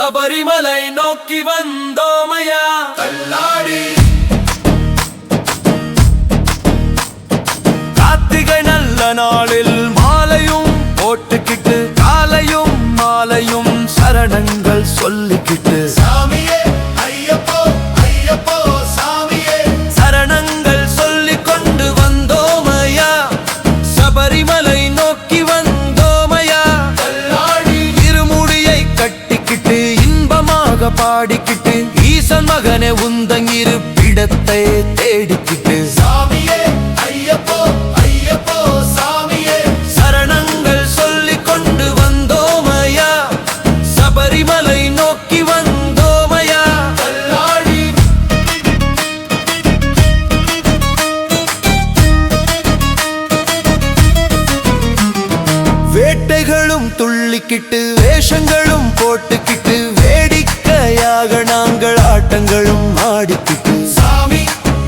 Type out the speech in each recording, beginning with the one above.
சபரிமலை நோக்கி வந்தோமையா தள்ளாடி. கார்த்திகை நல்ல நாளில் மாலையும் போட்டுக்கிட்டு காலையும் மாலையும் சரணங்கள் சொல்லிக்கிட்டு சாமியே ஐயப்போ ஐயப்போ சாமியே சரணங்கள் சொல்லிக் கொண்டு வந்தோமையா சபரிமலை நோக்கி வந்தோமையா தள்ளாடி. இருமுடியை கட்டிக்கிட்டு இன்பமாக பாடிக்கிட்டு ஈசன் மகனே உந்தன் இருப்பிடத்தை தேடிக்கிட்டு சாமியே ஐயப்போ ஐயப்போ சாமியே சரணங்கள் சொல்லிக் கொண்டு வந்தோமையா சபரிமலை நோக்கி வந்தோமையா தள்ளாடி. வேட்டைகளும் துள்ளிக்கிட்டு வேஷங்களும் போட்டுக்கிட்டு வேடிக்கையாக நாங்கள் ஆட்டங்களும் ஆடிக்கிட்டு சாமி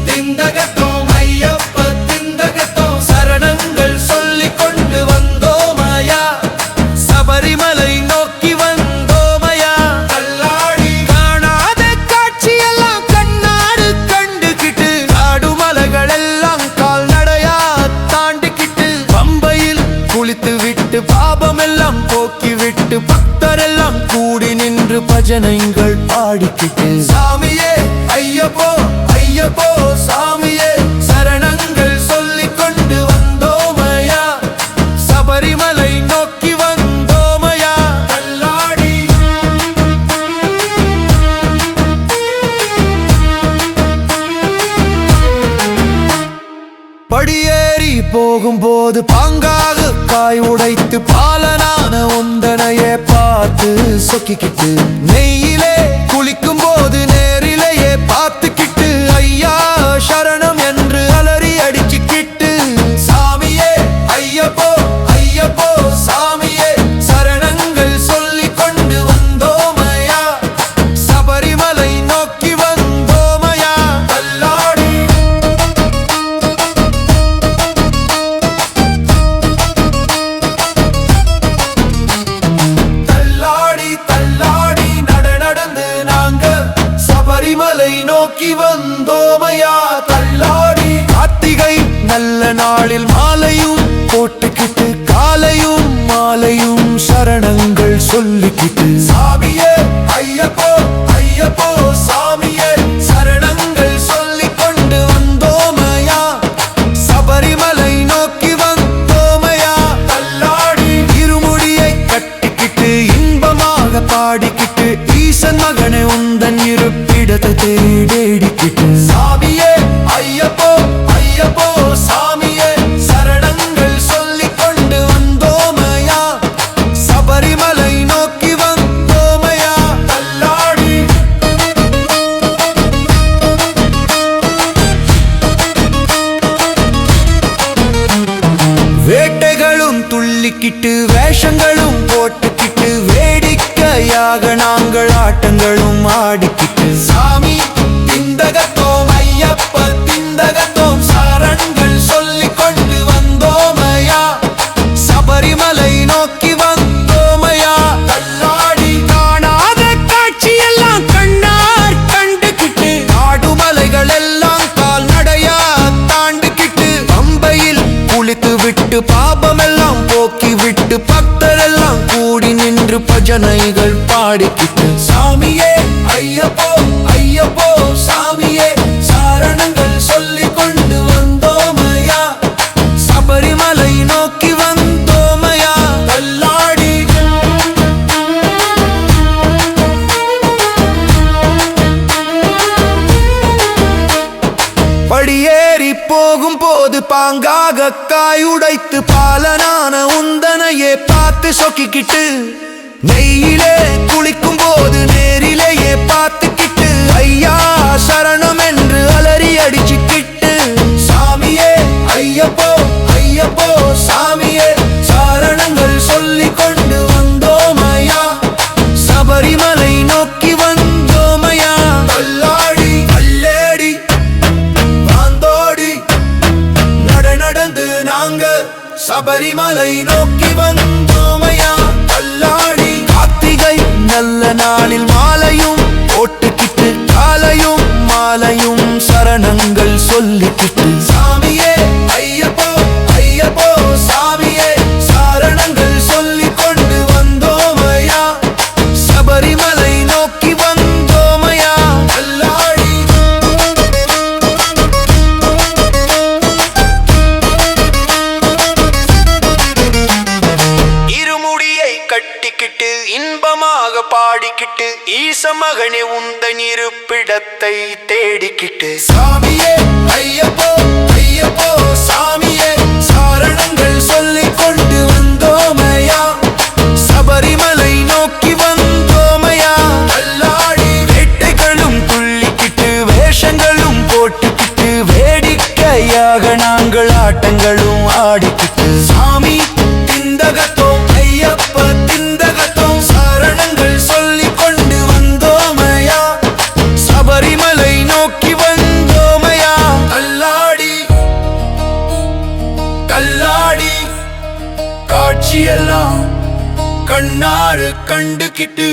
திண்டகத்தோம் ஐயப்ப திண்டகத்தோம் சரணங்கள் சொல்லிக் கொண்டு வந்தோமையா சபரிமலை நோக்கி வந்தோமையா தள்ளாடி. காணாத காட்சியெல்லாம் கண்ணாடு கண்டுகிட்டு காடுமலைகள் எல்லாம் கால்நடையா தாண்டிக்கிட்டு பம்பையில் குளித்து விட்டு பாபமெல்லாம் போக்கி விட்டு பக்தரெல்லாம் கூடி நின்று பஜனைகள் பாடிக்கிட்டு சாமியே ஐயப்போ ஐயப்போ சாமியே சரணங்கள் சொல்லிக் கொண்டு வந்தோமையா சபரிமலை நோக்கி வந்தோமையா தள்ளாடி. படியேறி போகும்போது பாங்காக காய் உடைத்து பாலனான உந்தனையே பார்த்து சொக்கிக்கிட்டு நெய்யிலே குளிக்கும் போது நேரிலேயே பார்த்துக்கிட்டு ஐயா சரணம் என்று அலறி அடிச்சுக்கிட்டு சாமியே ஐயப்போ ஐயப்போ சாமியே சரணங்கள் சொல்லிக் கொண்டு வந்தோமையா சபரிமலை நோக்கி வந்தோமையா தள்ளாடி. தள்ளாடி தள்ளாடி நடந்து நாங்க சபரிமலை நோக்கி வந்தோமையா தள்ளாடி. கார்த்திகை நல்ல நாளில் மாலையும் போட்டுக்கிட்டு காலையும் மாலையும் சரணங்கள் சொல்லிக்கிட்டு சாமியே ஐயப்போ ஐயப்போ சாமியே சரணங்கள் சொல்லிக் கொண்டு வந்தோமையா சபரிமலை நோக்கி வந்தோமையா தள்ளாடி. இருமுடியை கட்டிக்கிட்டு இன்பமாக பாடிக்கிட்டு ஈசன் மகனை உந்தன் இருப்பிடத்தை தேடிக்கிட்டு சாமியே ஐயப்போ ஐயப்போ சாமியே சரணங்கள் சொல்லிக் கொண்டு வந்தோமையா சபரிமலை நோக்கி வந்தோமையா தள்ளாடி. வேட்டைகளும் துள்ளிக்கிட்டு வேஷங்களும் போட்டுக்கிட்டு வேடிக்கையாக நாங்கள் ஆட்டங்களும் ஆடிக்கிட்டு சாமி திண்டகத்தோம் ஐயப்ப திண்டகத்தோம் சரணங்கள் சொல்லிக் கொண்டு வந்தோமையா சபரிமலை நோக்கி வந்தோமையா தள்ளாடி. காணாத காட்சியெல்லாம் கண்ணார் கண்டுகிட்டு காடுமலைகள் எல்லாம் கால்நடையா தாண்டிக்கிட்டு பம்பையில் குளித்து விட்டு பாபமெல்லாம் போக்கி விட்டு பக்தரெல்லாம் கூடி நின்று பஜனைகள் பாடிக்கிட்டு சாமியே ஐயப்போ ஐயப்போ சாமியே சரணங்கள் சொல்லிக் கொண்டு வந்தோமையா சபரிமலை நோக்கி வந்தோமையா தள்ளாடி. படியேறி போகும் போது பாங்காக காய் உடைத்து பாலனான உந்தனையே பார்த்து சொக்கிக்கிட்டு நெய்யிலே குளிக்கும் போது நேரிலேயே பார்த்துக்கிட்டு ஐயா சரணம் என்று அலறி அடிச்சுக்கிட்டு சாமியே ஐயப்போ ஐயப்போ சாமியே சரணங்கள் சொல்லிக் கொண்டு வந்தோமையா சபரிமலை நோக்கி வந்தோமையா தள்ளாடி. அல்லேடி வாந்தோடி நடந்து நாங்க சபரிமலை நோக்கி வந்தோமையா தள்ளாடி. கார்த்திகை நல்ல நாளில் மாலையும் போட்டுக்கிட்டு காலையும் மாலையும் சரணங்கள் சொல்லிக்கிட்டு சாமியே ஐயப்போ ஐயப்போ சாமியே சரணங்கள் சொல்லிக் கொண்டு வந்தோமையா சபரிமலை நோக்கி வந்தோமையா அல்லாடி இருமுடியை கட்டிக்கிட்டு இன்பமாக பாடிக்கிட்டு ஈசமகனே உந்தன் இருப்பிடத்தை தேடிக்கிட்டு சாமியே ஐயப்போ ஐயப்போ சாமியே சரணங்கள் சொல்லிக் கொண்டு வந்தோமையா சபரிமலை நோக்கி வந்தோமையா அல்லாடி வேட்டைகளும் துள்ளிக்கிட்டு வேஷங்களும் போட்டுக்கிட்டு வேடிக்கையாக நாங்கள் ஆட்டங்களும் ஆடிக்கிட்டு சாமி திந்தகத்தோம் ஐயப்ப திந்தகத்தோம் சரணங்கள் சொல்லிக் கொண்டு வந்தோமையா சபரிமலை நோக்கி வந்தோமையா கல்லாடி கல்லாடி காட்சியெல்லாம் கண்ணாறு கண்டுகிட்டு